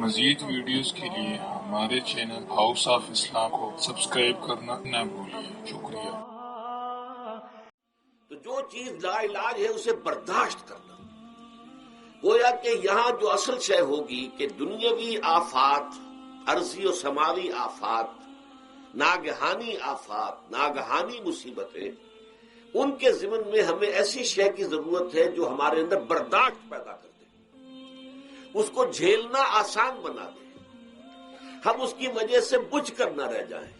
مزید ویڈیوز کے لیے ہمارے چینل ہاؤس آف اسلام کو سبسکرائب کرنا نہ بھولیے۔ شکریہ۔ تو جو چیز لا علاج ہے اسے برداشت کرنا، گویا کہ یہاں جو اصل شے ہوگی کہ دنیاوی آفات، عرضی و سماوی آفات، ناگہانی آفات، ناگہانی مصیبتیں، ان کے ضمن میں ہمیں ایسی شے کی ضرورت ہے جو ہمارے اندر برداشت پیدا کر دے، اس کو جھیلنا آسان بنا دے، ہم اس کی وجہ سے بجھ کر نہ رہ جائیں،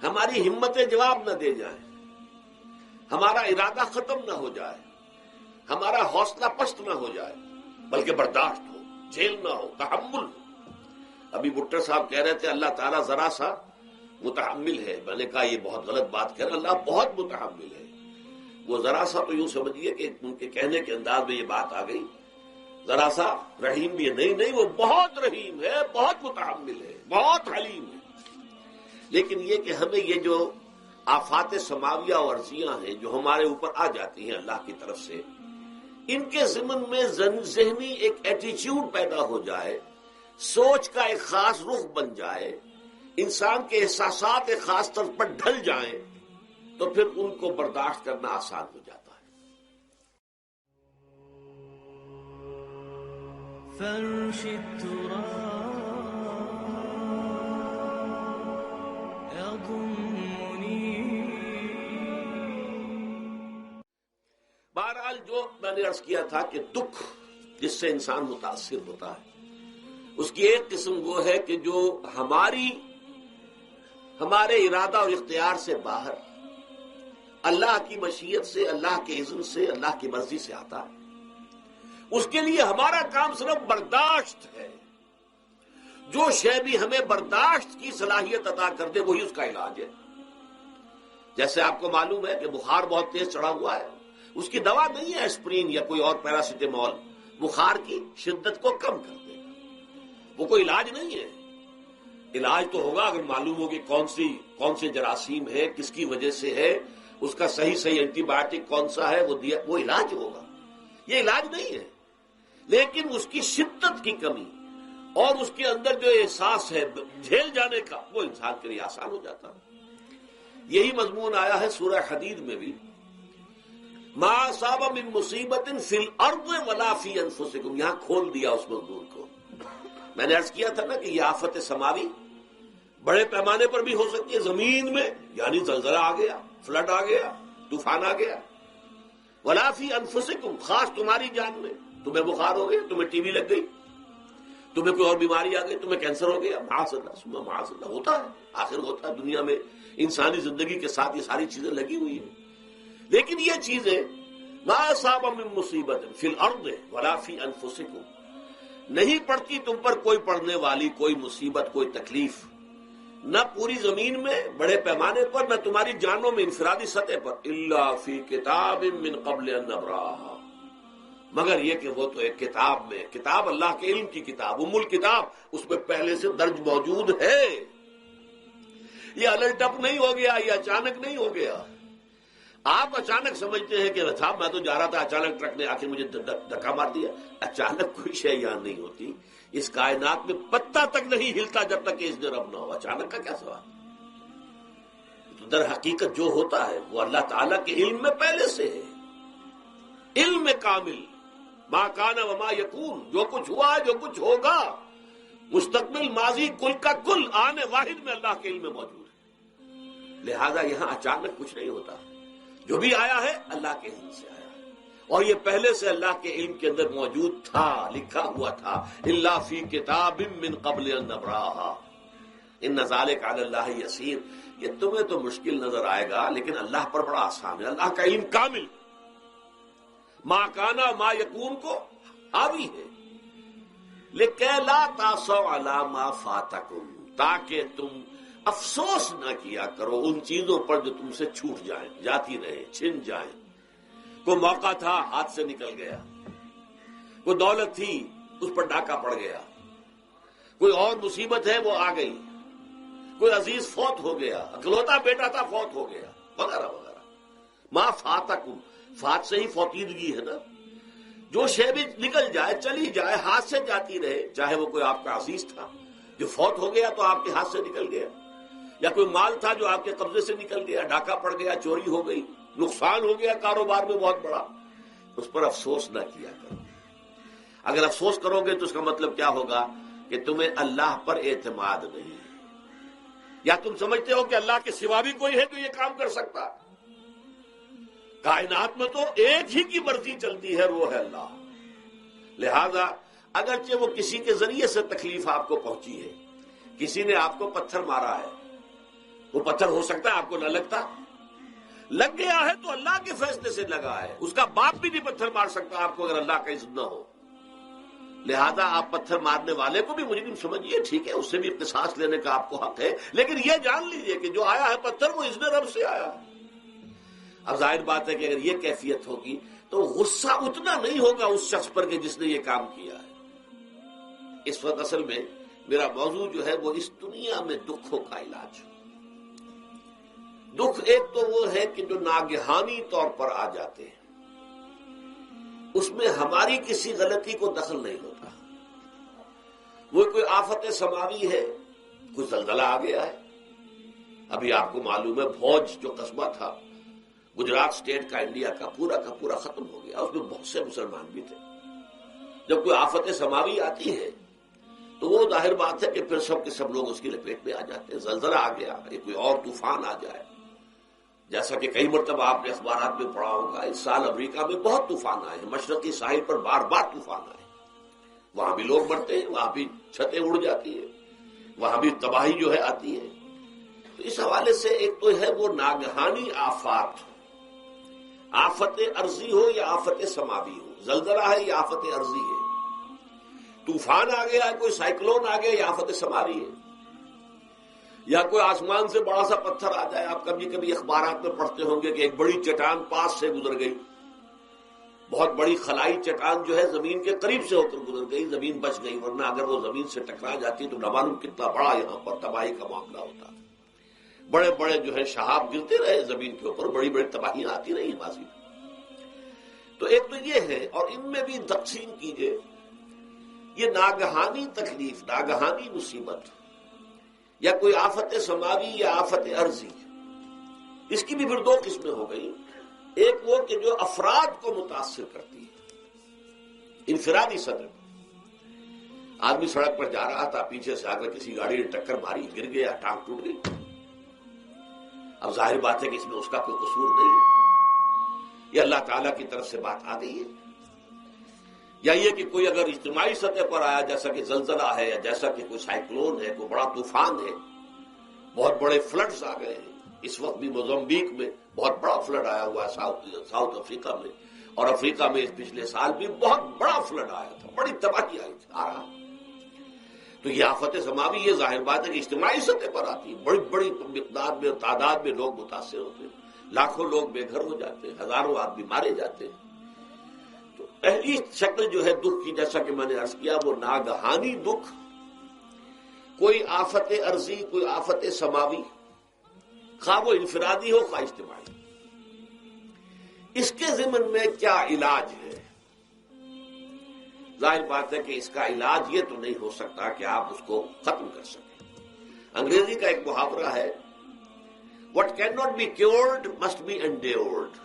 ہماری ہمتیں جواب نہ دے جائیں، ہمارا ارادہ ختم نہ ہو جائے، ہمارا حوصلہ پست نہ ہو جائے، بلکہ برداشت ہو، جھیلنا ہو، تحمل ہو۔ ابھی بھٹر صاحب کہہ رہے تھے اللہ تعالیٰ ذرا سا متحمل ہے، میں نے کہا یہ بہت غلط بات کہہ رہا، اللہ بہت متحمل ہے۔ وہ ذرا سا تو یوں سمجھیے کہ ان کے کہنے کے انداز میں یہ بات آ گئی، ذرا سا رحیم بھی ہے، نہیں وہ بہت رحیم ہے، بہت متحمل ہے، بہت حلیم ہے۔ لیکن یہ کہ ہمیں یہ جو آفات سماویہ اور عرضیاں ہیں جو ہمارے اوپر آ جاتی ہیں اللہ کی طرف سے، ان کے ضمن میں ذہنی ایک ایٹیچیوڈ پیدا ہو جائے، سوچ کا ایک خاص رخ بن جائے، انسان کے احساسات ایک خاص طرز پر ڈھل جائیں، تو پھر ان کو برداشت کرنا آسان ہو جاتا ہے۔ فرش التراب يضمني۔ بہرحال جو میں نے عرض کیا تھا کہ دکھ جس سے انسان متاثر ہوتا ہے، اس کی ایک قسم وہ ہے کہ جو ہمارے ارادہ اور اختیار سے باہر، اللہ کی مشیت سے، اللہ کے اذن سے، اللہ کی مرضی سے آتا ہے۔ اس کے لیے ہمارا کام صرف برداشت ہے۔ جو شے بھی ہمیں برداشت کی صلاحیت عطا کر دے وہی اس کا علاج ہے۔ جیسے آپ کو معلوم ہے کہ بخار بہت تیز چڑھا ہوا ہے، اس کی دوا نہیں ہے اسپرین یا کوئی اور پیراسیٹامول، بخار کی شدت کو کم کر دے گا، وہ کوئی علاج نہیں ہے۔ علاج تو ہوگا اگر معلوم ہو کہ کون سے جراثیم ہے، کس کی وجہ سے ہے، اس کا صحیح اینٹی بایوٹک کون سا ہے، وہ علاج ہوگا۔ یہ علاج نہیں ہے، لیکن اس کی شدت کی کمی اور اس کے اندر جو احساس ہے جھیل جانے کا، وہ انسان کے لیے آسان ہو جاتا ہے۔ یہی مضمون آیا ہے سورہ حدید میں بھی، ما اصاب من مصیبت فی الارض ولا فی انفسکم، یہاں کھول دیا اس مضمون کو۔ میں نے عرض کیا تھا نا کہ یہ آفت سماوی بڑے پیمانے پر بھی ہو سکتی ہے، زمین میں یعنی زلزلہ آ گیا، فلڈ آ گیا، طوفان آ گیا، ولا فی انفسکم، خاص تمہاری جان میں، تمہیں بخار ہو گیا، تمہیں ٹی بی لگ گئی، تمہیں کوئی اور بیماری آ گئی، تمہیں کینسر ہو گیا، معاذ اللہ ثم معاذ اللہ، ہوتا ہے، آخر ہوتا ہے، دنیا میں انسانی زندگی کے ساتھ یہ ساری چیزیں لگی ہوئی ہیں۔ لیکن یہ چیزیں ما اصاب من مصیبت فی الارض ولا فی انفسکم، نہیں پڑتی تم پر کوئی پڑنے والی کوئی مصیبت، کوئی تکلیف، نہ پوری زمین میں بڑے پیمانے پر، نہ تمہاری جانوں میں انفرادی سطح پر، الا فی کتاب من قبل ان نبراها، مگر یہ کہ وہ تو ایک کتاب میں، کتاب اللہ کے علم کی کتاب، ام الکتاب، اس میں پہلے سے درج موجود ہے۔ یہ الٹ ٹپ نہیں ہو گیا، یہ اچانک نہیں ہو گیا۔ آپ اچانک سمجھتے ہیں کہ صاحب میں تو جا رہا تھا، اچانک ٹرک نے آ کے مجھے دھکا مار دیا۔ اچانک کوئی شے یہاں نہیں ہوتی، اس کائنات میں پتہ تک نہیں ہلتا جب تک کہ اذن رب نہ ہو۔ اچانک کا کیا سوال؟ تو در حقیقت جو ہوتا ہے وہ اللہ تعالیٰ کے علم میں پہلے سے ہے، علم کامل، ما کان وما یکون، جو کچھ ہوا ہے، جو کچھ ہوگا، مستقبل، ماضی، کل کا کل، آنے واحد میں اللہ کے علم میں موجود ہے۔ لہذا یہاں اچانک کچھ نہیں ہوتا، جو بھی آیا ہے اللہ کے علم سے آیا ہے، اور یہ پہلے سے اللہ کے علم کے اندر موجود تھا، لکھا ہوا تھا، الا فی کتاب من قبل ان نبراها ان ذلک علی اللہ یسیر۔ یہ تمہیں تو مشکل نظر آئے گا لیکن اللہ پر بڑا آسان ہے، اللہ کا علم کامل، ما کانا ما یکون کو حاوی ہے۔ لکہ لا تاسوا علی ما فاتکم، تاکہ تم افسوس نہ کیا کرو ان چیزوں پر جو تم سے چھوٹ جائیں، جاتی رہیں، چھن جائیں۔ کوئی موقع تھا ہاتھ سے نکل گیا، کوئی دولت تھی اس پر ڈاکہ پڑ گیا، کوئی اور مصیبت ہے وہ آ گئی، کوئی عزیز فوت ہو گیا، اکلوتا بیٹا تھا فوت ہو گیا، وغیرہ وغیرہ۔ ما فاتکم، فات سے ہی فوتیدگی ہے نا، جو شے بھی نکل جائے، چلی جائے، ہاتھ سے جاتی رہے، چاہے وہ کوئی آپ کا عزیز تھا جو فوت ہو گیا تو آپ کے ہاتھ سے نکل گیا، یا کوئی مال تھا جو آپ کے قبضے سے نکل گیا، ڈاکہ پڑ گیا، چوری ہو گئی، نقصان ہو گیا کاروبار میں بہت بڑا، اس پر افسوس نہ کیا کرو۔ اگر افسوس کرو گے تو اس کا مطلب کیا ہوگا کہ تمہیں اللہ پر اعتماد نہیں ہے، یا تم سمجھتے ہو کہ اللہ کے سوا بھی کوئی ہے جو یہ کام کر سکتا۔ کائنات میں تو ایک ہی کی مرضی چلتی ہے، وہ ہے اللہ۔ لہذا اگرچہ وہ کسی کے ذریعے سے تکلیف آپ کو پہنچی ہے، کسی نے آپ کو پتھر مارا ہے، وہ پتھر ہو سکتا ہے آپ کو نہ لگتا، لگ گیا ہے تو اللہ کے فیصلے سے لگا ہے، اس کا باپ بھی نہیں پتھر مار سکتا آپ کو اگر اللہ کا اذن نہ ہو۔ لہذا آپ پتھر مارنے والے کو بھی مجرم سمجھیے، ٹھیک ہے، اس سے بھی قصاص لینے کا آپ کو حق ہے، لیکن یہ جان لیجئے کہ جو آیا ہے پتھر وہ اذن رب سے آیا ہے۔ اب ظاہر بات ہے کہ اگر یہ کیفیت ہوگی تو غصہ اتنا نہیں ہوگا اس شخص پر کہ جس نے یہ کام کیا ہے۔ اس وقت اصل میں میرا موضوع جو ہے وہ اس دنیا میں دکھوں کا علاج۔ دکھ ایک تو وہ ہے کہ جو ناگہانی طور پر آ جاتے ہیں، اس میں ہماری کسی غلطی کو دخل نہیں ہوتا۔ وہ کوئی آفت سماوی ہے، کوئی زلزلہ آ گیا ہے، ابھی آپ کو معلوم ہے بھوج جو قصبہ تھا گجرات اسٹیٹ کا، انڈیا کا پورا ختم ہو گیا، اس میں بہت سے مسلمان بھی تھے۔ جب کوئی آفت سماوی آتی ہے تو وہ ظاہر بات ہے کہ پھر سب کے سب لوگ اس کی لپیٹ میں آ جاتے ہیں۔ زلزلہ آ گیا، کوئی اور طوفان آ جائے، جیسا کہ کئی مرتبہ آپ نے اخبارات میں پڑھا ہوگا، اس سال امریکہ میں بہت طوفان آئے ہیں، مشرقی ساحل پر بار بار طوفان آئے، وہاں بھی لوگ مرتے ہیں، وہاں بھی چھتیں اڑ جاتی ہیں، وہاں بھی تباہی جو ہے آتی ہے۔ تو اس حوالے سے ایک تو ہے وہ ناگہانی آفات، آفت ارضی ہو یا آفت سماوی ہو، زلزلہ ہے یا آفت ارضی ہے، طوفان آ گیا ہے، کوئی سائیکلون آ گیا یا آفت سماوی ہے، یا کوئی آسمان سے بڑا سا پتھر آ جائے۔ آپ کبھی کبھی اخبارات میں پڑھتے ہوں گے کہ ایک بڑی چٹان پاس سے گزر گئی، بہت بڑی خلائی چٹان جو ہے زمین کے قریب سے ہو کر گزر گئی، زمین بچ گئی، ورنہ اگر وہ زمین سے ٹکرا جاتی تو نہ معلوم کتنا بڑا یہاں پر تباہی کا معاملہ ہوتا۔ بڑے بڑے جو ہے شہاب گرتے رہے زمین کے اوپر، بڑی بڑی تباہیاں آتی رہی ماضی میں۔ تو ایک تو یہ ہے، اور ان میں بھی تقسیم کیجئے، یہ ناگہانی تکلیف، ناگہانی مصیبت، یا کوئی آفت سماوی یا آفت ارضی، اس کی بھی پھر دو قسمیں ہو گئی۔ ایک وہ کہ جو افراد کو متاثر کرتی ہے، انفرادی سطح پر، آدمی سڑک پر جا رہا تھا، پیچھے سے آ کر کسی گاڑی نے ٹکر ماری، گر گیا، ٹانگ ٹوٹ گئی۔ اب ظاہر بات ہے کہ اس میں اس کا کوئی قصور نہیں ہے، یہ اللہ تعالیٰ کی طرف سے بات آ گئی ہے۔ یا یہ کہ کوئی اگر اجتماعی سطح پر آیا، جیسا کہ زلزلہ ہے، یا جیسا کہ کوئی سائیکلون ہے، کوئی بڑا طوفان ہے، بہت بڑے فلڈز آ گئے ہیں۔ اس وقت بھی موزمبیق میں بہت بڑا فلڈ آیا ہوا ہے، ساؤتھ افریقہ میں، اور افریقہ میں اس پچھلے سال بھی بہت بڑا فلڈ آیا تھا، بڑی تباہی آئی تھی، آ رہا۔ تو یہ آفت سماوی، یہ ظاہر بات ہے کہ اجتماعی سطح پر آتی ہے، بڑی بڑی مقدار میں، تعداد میں لوگ متاثر ہوتے ہیں، لاکھوں لوگ بے گھر ہو جاتے ہیں، ہزاروں آدمی مارے جاتے ہیں۔ تو پہلی شکل جو ہے دکھ کی، جیسا کہ میں نے عرض کیا، وہ ناگہانی دکھ، کوئی آفت ارضی، کوئی آفت سماوی، خواہ وہ انفرادی ہو خواہ اجتماعی۔ اس کے ضمن میں کیا علاج ہے؟ ظاہر بات ہے کہ اس کا علاج یہ تو نہیں ہو سکتا کہ آپ اس کو ختم کر سکیں۔ انگریزی کا ایک محاورہ ہے، What cannot be cured must be endured۔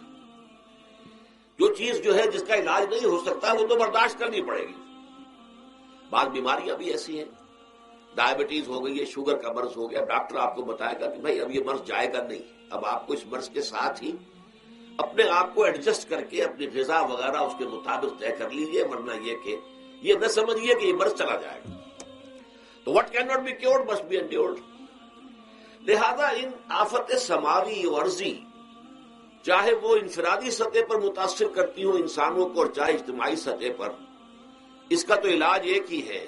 جو چیز جو ہے جس کا علاج نہیں ہو سکتا وہ تو برداشت کرنی پڑے گی۔ بعض بیماریاں بھی ایسی ہیں، ڈائبٹیز ہو گئی ہے، شوگر کا مرض ہو گیا، ڈاکٹر آپ کو بتائے گا کہ بھائی اب یہ مرض جائے گا نہیں، اب آپ کو اس مرض کے ساتھ ہی اپنے آپ کو ایڈجسٹ کر کے اپنی غذا وغیرہ اس کے مطابق طے کر لیجیے، ورنہ یہ کہ یہ نہ سمجھیے کہ یہ مرض چلا جائے گا۔ تو what cannot be cured must be endured۔ لہذا ان آفت سماوی و ارضی، چاہے وہ انفرادی سطح پر متاثر کرتی ہوں انسانوں کو اور چاہے اجتماعی سطح پر، اس کا تو علاج ایک ہی ہے۔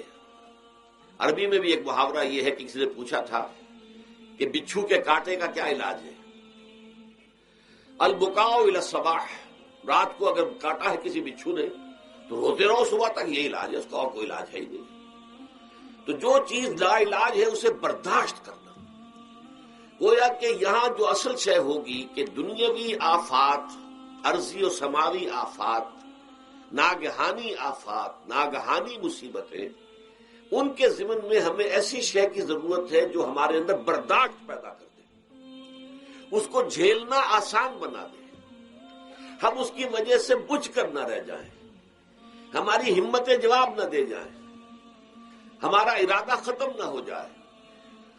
عربی میں بھی ایک محاورہ یہ ہے کہ کسی نے پوچھا تھا کہ بچھو کے کاٹے کا کیا علاج ہے؟ البکاء الی الصباح، رات کو اگر کاٹا ہے کسی بچھو نے تو روتے رہو صبح تک، یہ علاج ہے، اس کا اور کوئی علاج ہے ہی نہیں۔ تو جو چیز لا علاج ہے اسے برداشت کرنا، گویا کہ یہاں جو اصل شے ہوگی کہ دنیاوی آفات، ارضی و سماوی آفات، ناگہانی آفات، ناگہانی مصیبتیں، ان کے ضمن میں ہمیں ایسی شے کی ضرورت ہے جو ہمارے اندر برداشت پیدا کر دے، اس کو جھیلنا آسان بنا دے، ہم اس کی وجہ سے بجھ کر نہ رہ جائیں، ہماری ہمتیں جواب نہ دے جائیں، ہمارا ارادہ ختم نہ ہو جائے،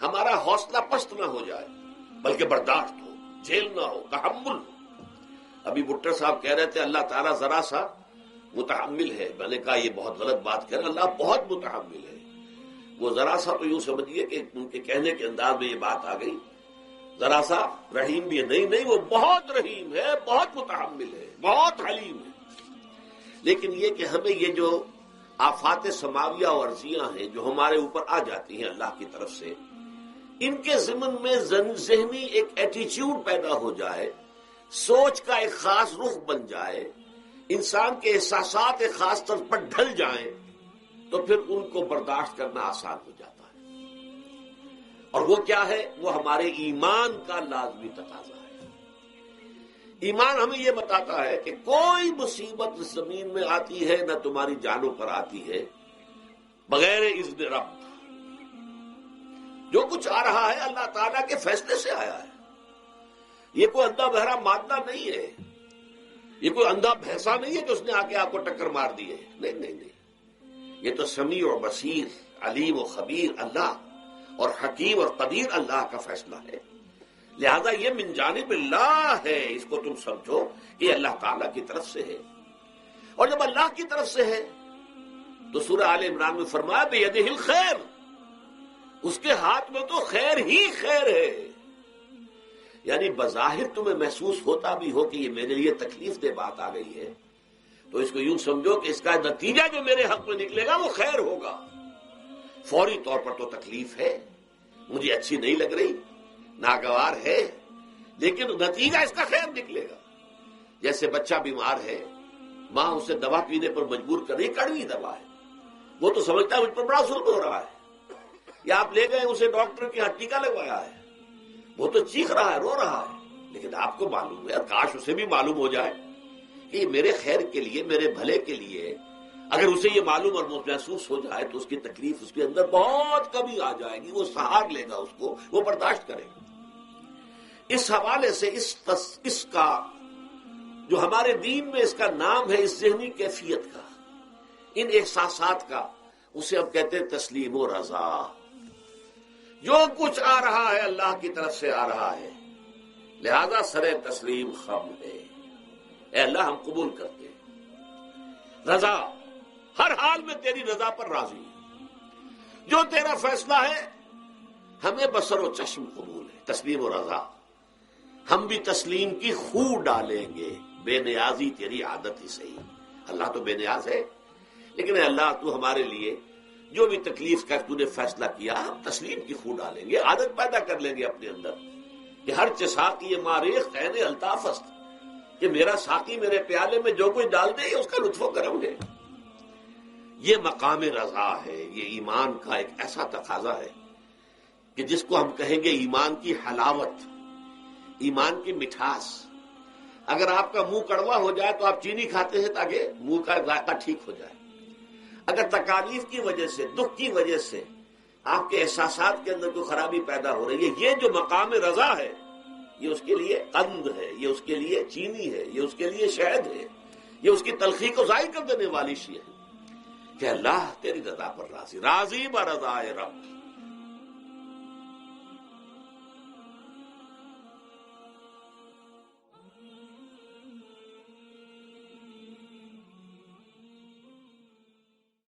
ہمارا حوصلہ پست نہ ہو جائے، بلکہ برداشت ہو، جھیلنا ہو، تحمل ہو۔ ابھی بھٹر صاحب کہہ رہے تھے اللہ تعالیٰ ذرا سا متحمل ہے، میں نے کہا یہ بہت غلط بات کہہ رہے ہیں، اللہ بہت متحمل ہے۔ وہ ذرا سا تو یوں سمجھیے کہ ان کے کہنے کے انداز میں یہ بات آ گئی، ذرا سا رحیم بھی ہے، نہیں وہ بہت رحیم ہے، بہت متحمل ہے، بہت حلیم ہے۔ لیکن یہ کہ ہمیں یہ جو آفات سماویہ اور ارضیہ ہیں جو ہمارے اوپر آ جاتی ہیں اللہ کی طرف سے، ان کے ضمن میں ذہنی ایک ایٹیچیوڈ پیدا ہو جائے، سوچ کا ایک خاص رخ بن جائے، انسان کے احساسات ایک خاص طرز پر ڈھل جائیں، تو پھر ان کو برداشت کرنا آسان ہو جاتا ہے۔ اور وہ کیا ہے؟ وہ ہمارے ایمان کا لازمی تقاضا ہے۔ ایمان ہمیں یہ بتاتا ہے کہ کوئی مصیبت اس زمین میں آتی ہے نہ تمہاری جانوں پر آتی ہے بغیر اذن رب۔ جو کچھ آ رہا ہے اللہ تعالیٰ کے فیصلے سے آیا ہے، یہ کوئی اندھا بہرا مادہ نہیں ہے، یہ کوئی اندھا بھینسا نہیں ہے کہ اس نے آ کے آپ کو ٹکر مار دی ہے، نہیں، یہ تو سمیع و بصیر، علیم و خبیر اللہ اور حکیم اور قدیر اللہ کا فیصلہ ہے۔ لہذا یہ من جانب اللہ ہے، اس کو تم سمجھو کہ یہ اللہ تعالیٰ کی طرف سے ہے۔ اور جب اللہ کی طرف سے ہے تو سورہ آل عمران میں فرمایا بیدہ الخیر، اس کے ہاتھ میں تو خیر ہی خیر ہے۔ یعنی بظاہر تمہیں محسوس ہوتا بھی ہو کہ یہ میرے لیے تکلیف دہ بات آ گئی ہے، تو اس کو یوں سمجھو کہ اس کا نتیجہ جو میرے حق میں نکلے گا وہ خیر ہوگا۔ فوری طور پر تو تکلیف ہے، مجھے اچھی نہیں لگ رہی، ناگوار ہے، لیکن نتیجہ اس کا خیر نکلے گا۔ جیسے بچہ بیمار ہے، ماں اسے دوا پینے پر مجبور کر رہی، کڑوی دوا ہے، وہ تو سمجھتا ہے مجھ پر بڑا ظلم ہو رہا ہے، یا آپ لے گئے اسے ڈاکٹر کے ہاں ٹیکا لگوایا ہے، وہ تو چیخ رہا ہے، رو رہا ہے، لیکن آپ کو معلوم ہے، کاش اسے بھی معلوم ہو جائے کہ یہ میرے خیر کے لیے، میرے بھلے کے لیے۔ اگر اسے یہ معلوم اور محسوس ہو جائے تو اس کی تکلیف اس کے اندر بہت کمی آ جائے گی، وہ سہار لے گا، اس کو وہ برداشت کرے گا۔ اس حوالے سے اس کا جو ہمارے دین میں اس کا نام ہے، اس ذہنی کیفیت کا، ان احساسات کا، اسے ہم کہتے ہیں تسلیم و رضا۔ جو کچھ آ رہا ہے اللہ کی طرف سے آ رہا ہے، لہذا سر تسلیم خم ہے، اے اللہ ہم قبول کرتے ہیں، رضا، ہر حال میں تیری رضا پر راضی ہیں، جو تیرا فیصلہ ہے ہمیں بصر و چشم قبول ہے، تسلیم و رضا۔ ہم بھی تسلیم کی خو ڈالیں گے، بے نیازی تیری عادت ہی صحیح۔ اللہ تو بے نیاز ہے، لیکن اے اللہ تو ہمارے لیے جو بھی تکلیف کا تو نے فیصلہ کیا، ہم تسلیم کی خو ڈالیں گے، عادت پیدا کر لیں گے اپنے اندر کہ ہر ساقی ماریخ عین الطاف است، کہ میرا ساقی میرے پیالے میں جو کچھ ڈال دے اس کا لطف و کرم ہے۔ یہ مقام رضا ہے، یہ ایمان کا ایک ایسا تقاضا ہے کہ جس کو ہم کہیں گے ایمان کی حلاوت، ایمان کی مٹھاس۔ اگر آپ کا منہ کڑوا ہو جائے تو آپ چینی کھاتے ہیں تاکہ منہ کا ذائقہ ٹھیک ہو جائے۔ اگر تکالیف کی وجہ سے، دکھ کی وجہ سے آپ کے احساسات کے اندر کوئی خرابی پیدا ہو رہی ہے، یہ جو مقام رضا ہے، یہ اس کے لیے قند ہے، یہ اس کے لیے چینی ہے، یہ اس کے لیے شہد ہے، یہ اس کی تلخی کو ظاہر کر دینے والی شے ہے کہ اللہ تیری رضا پر راضی، راضی برضائے رب۔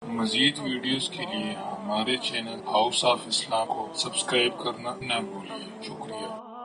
مزید ویڈیوز کے لیے ہمارے چینل ہاؤس آف اسلام کو سبسکرائب کرنا نہ بھولیں۔ شکریہ۔